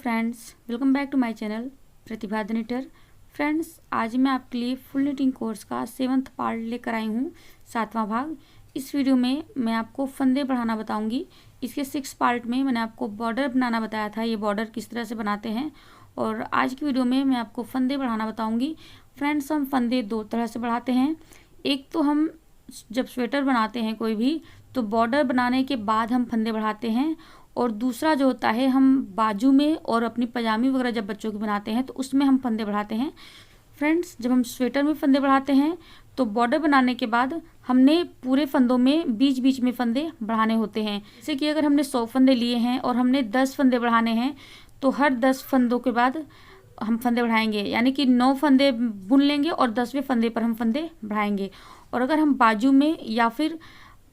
Friends, welcome back to my channel Pratibha the knitter. Friends, आज मैं आपके लिए फुल निटिंग कोर्स का 7th पार्ट लेकर आई हूँ, 7वां भाग। इस वीडियो में मैं आपको फंदे बढ़ाना बताऊंगी। इसके 6 पार्ट में मैंने आपको बॉर्डर बनाना बताया था, ये बॉर्डर किस तरह से बनाते हैं, और आज की वीडियो में मैं आपको फंदे बढ़ाना बताऊँगी। फ्रेंड्स, हम फंदे 2 तरह से बढ़ाते हैं। एक तो हम जब स्वेटर बनाते हैं कोई भी, तो बॉर्डर बनाने के बाद हम फंदे बढ़ाते हैं, और दूसरा जो होता है हम बाजू में और अपनी पजामी वगैरह जब बच्चों की बनाते हैं तो उसमें हम फंदे बढ़ाते हैं। फ्रेंड्स, जब हम स्वेटर में फंदे बढ़ाते हैं तो बॉर्डर बनाने के बाद हमने पूरे फंदों में बीच बीच में फंदे बढ़ाने होते हैं। जैसे कि अगर हमने 100 फंदे लिए हैं और हमने 10 फंदे बढ़ाने हैं, तो हर 10 फंदों के बाद हम फंदे बढ़ाएंगे, यानी कि 9 फंदे बुन लेंगे और 10वें फंदे पर हम फंदे बढ़ाएंगे। और अगर हम बाजू में या फिर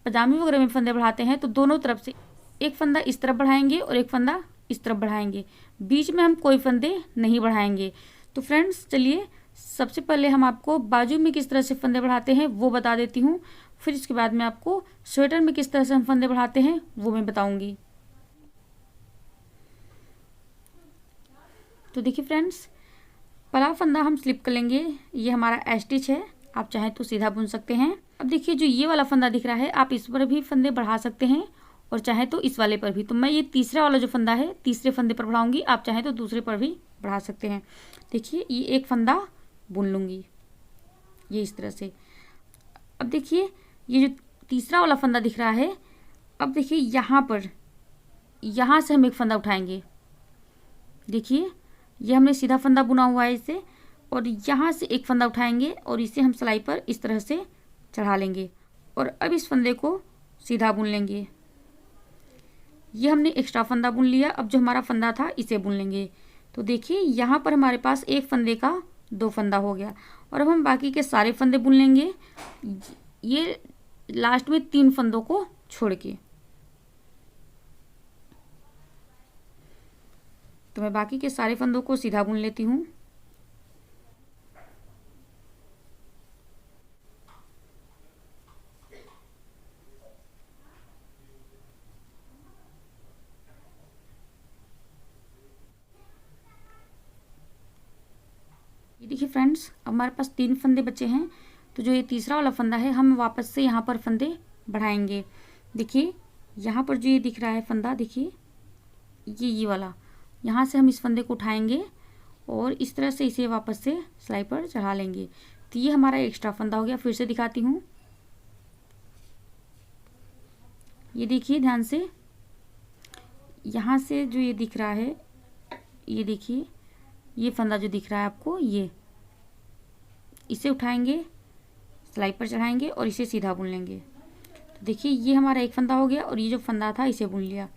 पजामी वगैरह में फंदे बढ़ाते हैं तो दोनों तरफ से एक फंदा इस तरफ बढ़ाएंगे और एक फंदा इस तरफ बढ़ाएंगे, बीच में हम कोई फंदे नहीं बढ़ाएंगे। तो फ्रेंड्स, चलिए सबसे पहले हम आपको बाजू में किस तरह से फंदे बढ़ाते हैं वो बता देती हूँ, फिर इसके बाद मैं आपको स्वेटर में किस तरह से हम फंदे बढ़ाते हैं वो मैं बताऊंगी। तो देखिए फ्रेंड्स, पहला फंदा हम स्लिप कर लेंगे। ये हमारा ए स्टिच है, आप चाहें तो सीधा बुन सकते हैं। अब देखिए, जो ये वाला फंदा दिख रहा है, आप इस पर भी फंदे बढ़ा सकते हैं और चाहे तो इस वाले पर भी। तो मैं ये तीसरा वाला जो फंदा है, तीसरे फंदे पर बढ़ाऊंगी, आप चाहे तो दूसरे पर भी बढ़ा सकते हैं। देखिए, ये एक फंदा बुन लूंगी ये इस तरह से। अब देखिए, ये जो तीसरा वाला फंदा दिख रहा है, अब देखिए यहाँ पर, यहाँ से हम एक फंदा उठाएंगे। देखिए, ये हमने सीधा फंदा बुना हुआ है इसे, और यहाँ से एक फंदा उठाएंगे और इसे हम सिलाई पर इस तरह से चढ़ा लेंगे, और अब इस फंदे को सीधा बुन लेंगे। ये हमने एक्स्ट्रा फंदा बुन लिया। अब जो हमारा फंदा था इसे बुन लेंगे। तो देखिए, यहाँ पर हमारे पास एक फंदे का 2 फंदा हो गया, और अब हम बाकी के सारे फंदे बुन लेंगे, ये लास्ट में 3 फंदों को छोड़ के। तो मैं बाकी के सारे फंदों को सीधा बुन लेती हूँ। ये देखिए फ्रेंड्स, अब हमारे पास 3 फंदे बचे हैं। तो जो ये तीसरा वाला फंदा है, हम वापस से यहाँ पर फंदे बढ़ाएंगे। देखिए, यहाँ पर जो ये दिख रहा है फंदा, देखिए ये वाला, यहाँ से हम इस फंदे को उठाएंगे और इस तरह से इसे वापस से सिलाई पर चढ़ा लेंगे। तो ये हमारा एक्स्ट्रा फंदा हो गया। फिर से दिखाती हूँ, ये देखिए ध्यान से, यहाँ से जो ये दिख रहा है, ये देखिए ये फंदा जो दिख रहा है आपको, ये इसे उठाएंगे, सिलाई पर चढ़ाएंगे और इसे सीधा बुन लेंगे। तो देखिए, ये हमारा एक फंदा हो गया, और ये जो फंदा था इसे बुन लिया।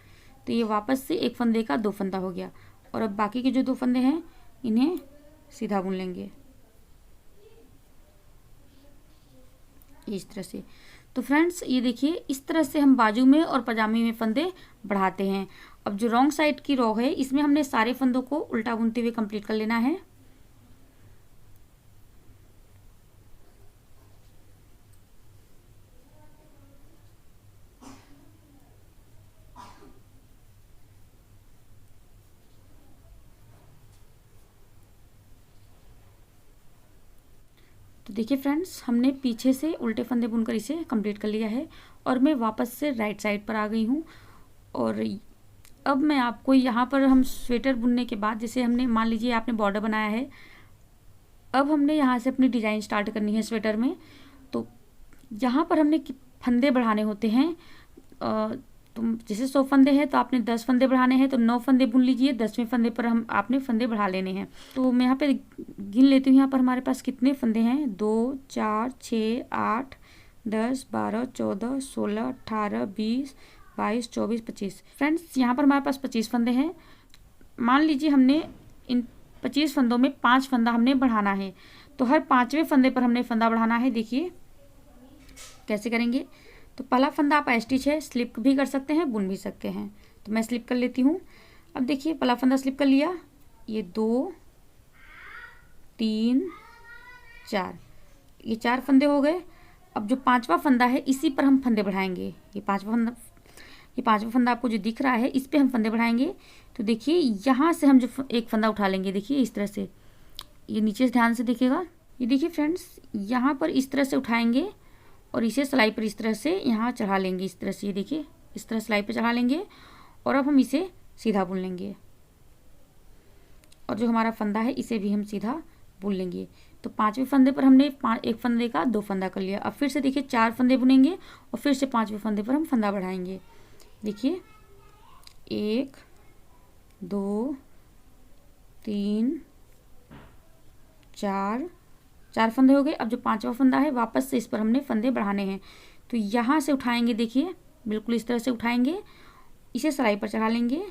तो ये वापस से एक फंदे का 2 फंदा हो गया, और अब बाकी के जो 2 फंदे हैं इन्हें सीधा बुन लेंगे इस तरह से। तो फ्रेंड्स, ये देखिए, इस तरह से हम बाजू में और पजामे में फंदे बढ़ाते हैं। अब जो रॉन्ग साइड की रो है, इसमें हमने सारे फंदों को उल्टा बुनते हुए कंप्लीट कर लेना है। तो देखिए फ्रेंड्स, हमने पीछे से उल्टे फंदे बुनकर इसे कंप्लीट कर लिया है, और मैं वापस से राइट साइड पर आ गई हूँ। और अब मैं आपको यहाँ पर, हम स्वेटर बुनने के बाद, जैसे हमने मान लीजिए आपने बॉर्डर बनाया है, अब हमने यहाँ से अपनी डिज़ाइन स्टार्ट करनी है स्वेटर में। तो यहाँ पर हमने फंदे बढ़ाने होते हैं। तो जैसे 100 फंदे हैं तो आपने 10 फंदे बढ़ाने हैं, तो 9 फंदे बुन लीजिए, 10वें फंदे पर आपने फंदे बढ़ा लेने हैं। तो मैं यहाँ पे गिन लेती हूँ, यहाँ पर हमारे पास कितने फंदे हैं, 2 4 6 8 10 12 14 16 18 20 22 24 25। फ्रेंड्स, यहाँ पर हमारे पास 25 फंदे हैं। मान लीजिए हमने इन 25 फंदों में 5 फंदा हमने बढ़ाना है, तो हर 5वें फंदे पर हमने फंदा बढ़ाना है। देखिए कैसे करेंगे। तो पहला फंदा आप स्टिच है, स्लिप भी कर सकते हैं, बुन भी सकते हैं। तो मैं स्लिप कर लेती हूँ। अब देखिए, पहला फंदा स्लिप कर लिया, ये 2 3 4, ये 4 फंदे हो गए। अब जो 5वां फंदा है, इसी पर हम फंदे बढ़ाएंगे। ये 5वां फंदा, ये 5वां फंदा आपको जो दिख रहा है इस पे हम फंदे बढ़ाएंगे। तो देखिए यहाँ से हम जो एक फंदा उठा लेंगे, देखिए इस तरह से, ये नीचे से ध्यान से देखिएगा, ये देखिए फ्रेंड्स, यहाँ पर इस तरह से उठाएंगे और इसे सिलाई पर इस तरह से यहाँ चढ़ा लेंगे, इस तरह से, ये देखिए इस तरह सिलाई पर चढ़ा लेंगे और अब हम इसे सीधा बुन लेंगे और जो हमारा फंदा है इसे भी हम सीधा बुन लेंगे। तो 5वें फंदे पर हमने एक फंदे का 2 फंदा कर लिया। अब फिर से देखिए 4 फंदे बुनेंगे और फिर से 5वें फंदे पर हम फंदा बढ़ाएंगे। देखिए 1 2 3 4 फंदे हो गए। अब जो 5वां फंदा है वापस से इस पर हमने फंदे बढ़ाने हैं। तो यहाँ से उठाएंगे, देखिए बिल्कुल इस तरह से उठाएंगे, इसे सिलाई पर चढ़ा लेंगे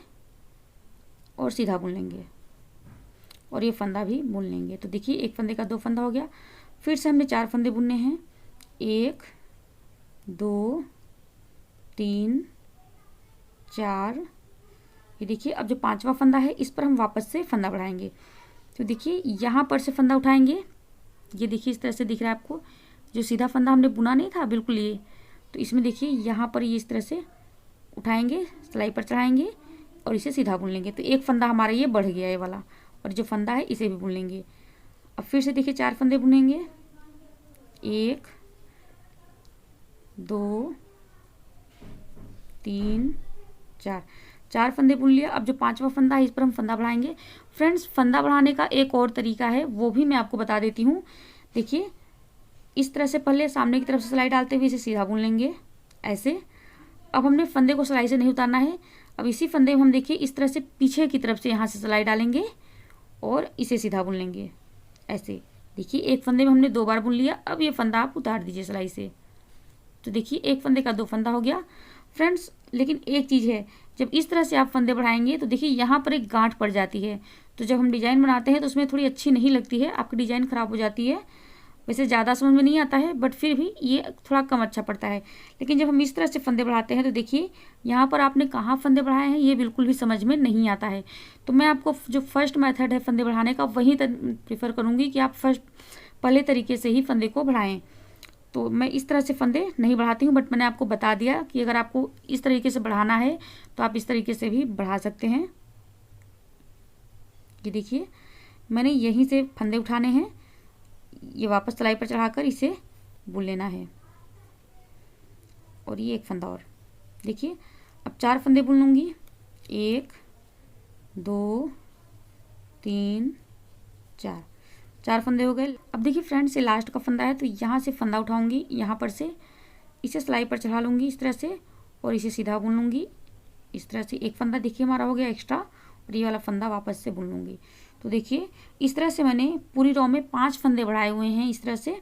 और सीधा बुन लेंगे और ये फंदा भी बुन लेंगे। तो देखिए एक फंदे का 2 फंदा हो गया। फिर से हमने 4 फंदे बुनने हैं, 1 2 3 4। ये देखिए अब जो 5वां फंदा है इस पर हम वापस से फंदा बढ़ाएंगे। तो देखिए यहाँ पर से फंदा उठाएंगे, ये देखिए इस तरह से दिख रहा है आपको, जो सीधा फंदा हमने बुना नहीं था बिल्कुल ये, तो इसमें देखिए यहाँ पर ये इस तरह से उठाएंगे, सिलाई पर चढ़ाएंगे और इसे सीधा बुन लेंगे। तो एक फंदा हमारा ये बढ़ गया ये वाला, और जो फंदा है इसे भी बुन लेंगे। अब फिर से देखिए 4 फंदे बुनेंगे, 1 2 3 4 फंदे बुन लिया। अब जो 5वां फंदा है इस पर हम फंदा बढ़ाएंगे। फ्रेंड्स फंदा बढ़ाने का एक और तरीका है, वो भी मैं आपको बता देती हूँ। देखिए इस तरह से पहले सामने की तरफ से सिलाई डालते हुए इसे सीधा बुन लेंगे ऐसे। अब हमने फंदे को सिलाई से नहीं उतारना है। अब इसी फंदे में हम देखिए इस तरह से पीछे की तरफ से यहाँ से सिलाई डालेंगे और इसे सीधा बुन लेंगे ऐसे। देखिए एक फंदे में हमने 2 बार बुन लिया। अब ये फंदा आप उतार दीजिए सिलाई से। तो देखिए एक फंदे का 2 फंदा हो गया फ्रेंड्स। लेकिन एक चीज़ है, जब इस तरह से आप फंदे बढ़ाएंगे तो देखिए यहाँ पर एक गांठ पड़ जाती है। तो जब हम डिज़ाइन बनाते हैं तो उसमें थोड़ी अच्छी नहीं लगती है, आपकी डिज़ाइन ख़राब हो जाती है। वैसे ज़्यादा समझ में नहीं आता है, बट फिर भी ये थोड़ा कम अच्छा पड़ता है। लेकिन जब हम इस तरह से फंदे बढ़ाते हैं तो देखिए यहाँ पर आपने कहाँ फंदे बढ़ाए हैं ये बिल्कुल भी समझ में नहीं आता है। तो मैं आपको जो फर्स्ट मेथड है फंदे बढ़ाने का वही प्रीफर करूँगी कि आप पहले तरीके से ही फंदे को बढ़ाएं। तो मैं इस तरह से फंदे नहीं बढ़ाती हूँ, बट मैंने आपको बता दिया कि अगर आपको इस तरीके से बढ़ाना है तो आप इस तरीके से भी बढ़ा सकते हैं। ये देखिए मैंने यहीं से फंदे उठाने हैं, ये वापस सिलाई पर चढ़ाकर इसे बुन लेना है और ये एक फंदा और। देखिए अब 4 फंदे बुन लूँगी, 1 2 3 4 फंदे हो गए। अब देखिए फ्रेंड्स ये लास्ट का फंदा है, तो यहाँ से फंदा उठाऊंगी, यहाँ पर से इसे सिलाई पर चढ़ा लूँगी इस तरह से और इसे सीधा बुन लूँगी इस तरह से। एक फंदा देखिए हमारा हो गया एक्स्ट्रा और ये वाला फंदा वापस से बुन लूँगी। तो देखिए इस तरह से मैंने पूरी रो में 5 फंदे बढ़ाए हुए हैं इस तरह से।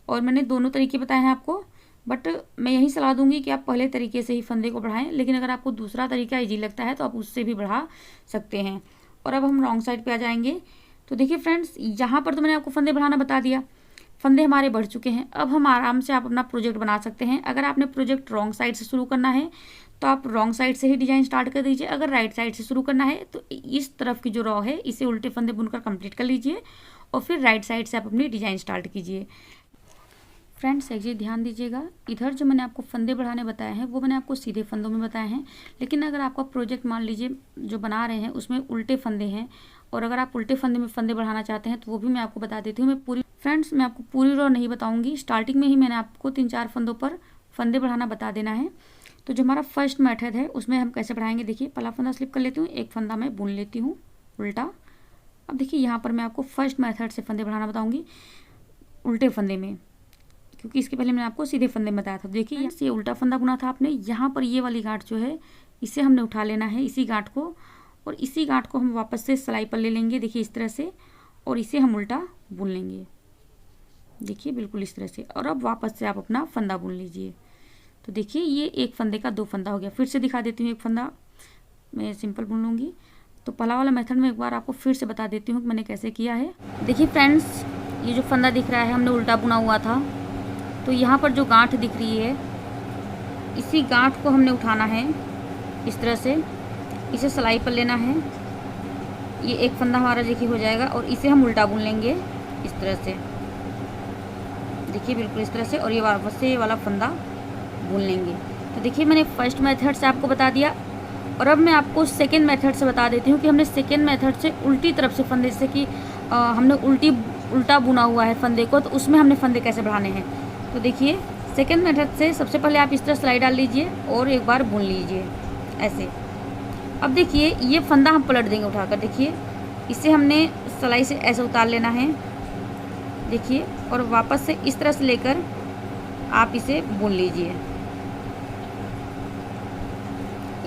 और मैंने दोनों तरीके बताए हैं आपको, बट मैं यही सलाह दूंगी कि आप पहले तरीके से ही फंदे को बढ़ाएं। लेकिन अगर आपको दूसरा तरीका ईजी लगता है तो आप उससे भी बढ़ा सकते हैं। और अब हम रॉन्ग साइड पे आ जाएंगे। तो देखिए फ्रेंड्स यहाँ पर तो मैंने आपको फंदे बढ़ाना बता दिया, फंदे हमारे बढ़ चुके हैं। अब हम आराम से आप अपना प्रोजेक्ट बना सकते हैं। अगर आपने प्रोजेक्ट रॉन्ग साइड से शुरू करना है तो आप रॉन्ग साइड से ही डिजाइन स्टार्ट कर दीजिए। अगर राइट साइड से शुरू करना है तो इस तरफ की जो रॉ है इसे उल्टे फंदे बुनकर कंप्लीट कर लीजिए और फिर राइट साइड से आप अपनी डिजाइन स्टार्ट कीजिए। फ्रेंड्स एक चीज़ ध्यान दीजिएगा, इधर जो मैंने आपको फंदे बढ़ाने बताए हैं वो मैंने आपको सीधे फंदों में बताए हैं। लेकिन अगर आपका प्रोजेक्ट मान लीजिए जो बना रहे हैं उसमें उल्टे फंदे हैं और अगर आप उल्टे फंदे में फंदे बढ़ाना चाहते हैं तो वो भी मैं आपको बता देती हूँ। मैं आपको पूरी रो नहीं बताऊँगी, स्टार्टिंग में ही मैंने आपको 3-4 फंदों पर फंदे बढ़ाना बता देना है। तो जो हमारा फर्स्ट मेथड है उसमें हम कैसे बढ़ाएंगे, देखिए पहला फंदा स्लिप कर लेती हूँ, एक फंदा मैं बुन लेती हूँ उल्टा। अब देखिए यहाँ पर मैं आपको फर्स्ट मेथड से फंदे बढ़ाना बताऊँगी उल्टे फंदे में, क्योंकि इसके पहले मैंने आपको सीधे फंदे में बताया था। देखिए ये उल्टा फंदा बुना था आपने, यहाँ पर ये वाली गांठ जो है इसे हमने उठा लेना है, इसी गांठ को, और इसी गांठ को हम वापस से सिलाई पर ले लेंगे देखिए इस तरह से, और इसे हम उल्टा बुन लेंगे देखिए बिल्कुल इस तरह से। और अब वापस से आप अपना फंदा बुन लीजिए। तो देखिए ये एक फंदे का 2 फंदा हो गया। फिर से दिखा देती हूँ, एक फंदा मैं सिंपल बुन लूँगी। तो पहला वाला मेथड में एक बार आपको फिर से बता देती हूँ कि मैंने कैसे किया है। देखिए फ्रेंड्स ये जो फंदा दिख रहा है हमने उल्टा बुना हुआ था, तो यहाँ पर जो गांठ दिख रही है इसी गांठ को हमने उठाना है इस तरह से, इसे सिलाई पर लेना है। ये एक फंदा हमारा देखिए हो जाएगा और इसे हम उल्टा बुन लेंगे इस तरह से देखिए बिल्कुल इस तरह से, और ये वापस से ये वाला फंदा बुन लेंगे। तो देखिए मैंने फर्स्ट मेथड से आपको बता दिया, और अब मैं आपको सेकेंड मेथड से बता देती हूँ कि हमने सेकेंड मेथड से उल्टी तरफ से फंदे, जैसे कि हमने उल्टा बुना हुआ है फंदे को, तो उसमें हमने फंदे कैसे बढ़ाने हैं। तो देखिए सेकेंड मेथड से सबसे पहले आप इस तरह सिलाई डाल लीजिए और एक बार बुन लीजिए ऐसे। अब देखिए ये फंदा हम पलट देंगे उठाकर, देखिए इसे हमने सिलाई से ऐसे उतार लेना है, देखिए, और वापस से इस तरह से लेकर आप इसे बुन लीजिए।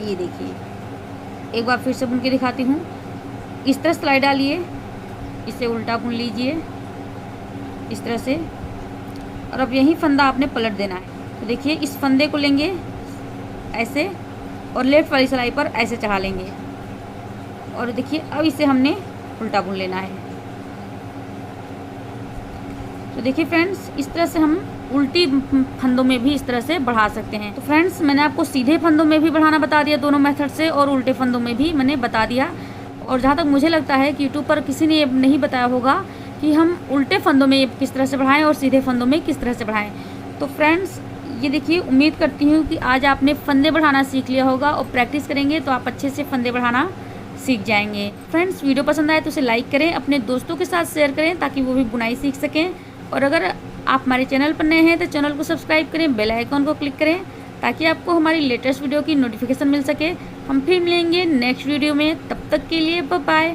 ये देखिए एक बार फिर से बुन के दिखाती हूँ। इस तरह सिलाई डालिए, इसे उल्टा बुन लीजिए इस तरह से, और अब यही फंदा आपने पलट देना है। तो देखिए इस फंदे को लेंगे ऐसे और लेफ्ट वाली सिलाई पर ऐसे चढ़ा लेंगे, और देखिए अब इसे हमने उल्टा बुन लेना है। तो देखिए फ्रेंड्स इस तरह से हम उल्टी फंदों में भी इस तरह से बढ़ा सकते हैं। तो फ्रेंड्स मैंने आपको सीधे फंदों में भी बढ़ाना बता दिया दोनों मेथड से, और उल्टे फंदों में भी मैंने बता दिया। और जहाँ तक मुझे लगता है कि यूट्यूब पर किसी ने ये नहीं बताया होगा कि हम उल्टे फंदों में किस तरह से बढ़ाएं और सीधे फंदों में किस तरह से बढ़ाएं। तो फ्रेंड्स ये देखिए, उम्मीद करती हूँ कि आज आपने फंदे बढ़ाना सीख लिया होगा, और प्रैक्टिस करेंगे तो आप अच्छे से फंदे बढ़ाना सीख जाएंगे। फ्रेंड्स वीडियो पसंद आए तो उसे लाइक करें, अपने दोस्तों के साथ शेयर करें ताकि वो भी बुनाई सीख सकें। और अगर आप हमारे चैनल पर नए हैं तो चैनल को सब्सक्राइब करें, बेल आइकॉन को क्लिक करें ताकि आपको हमारी लेटेस्ट वीडियो की नोटिफिकेशन मिल सके। हम फिर मिलेंगे नेक्स्ट वीडियो में, तब तक के लिए बाय बाय।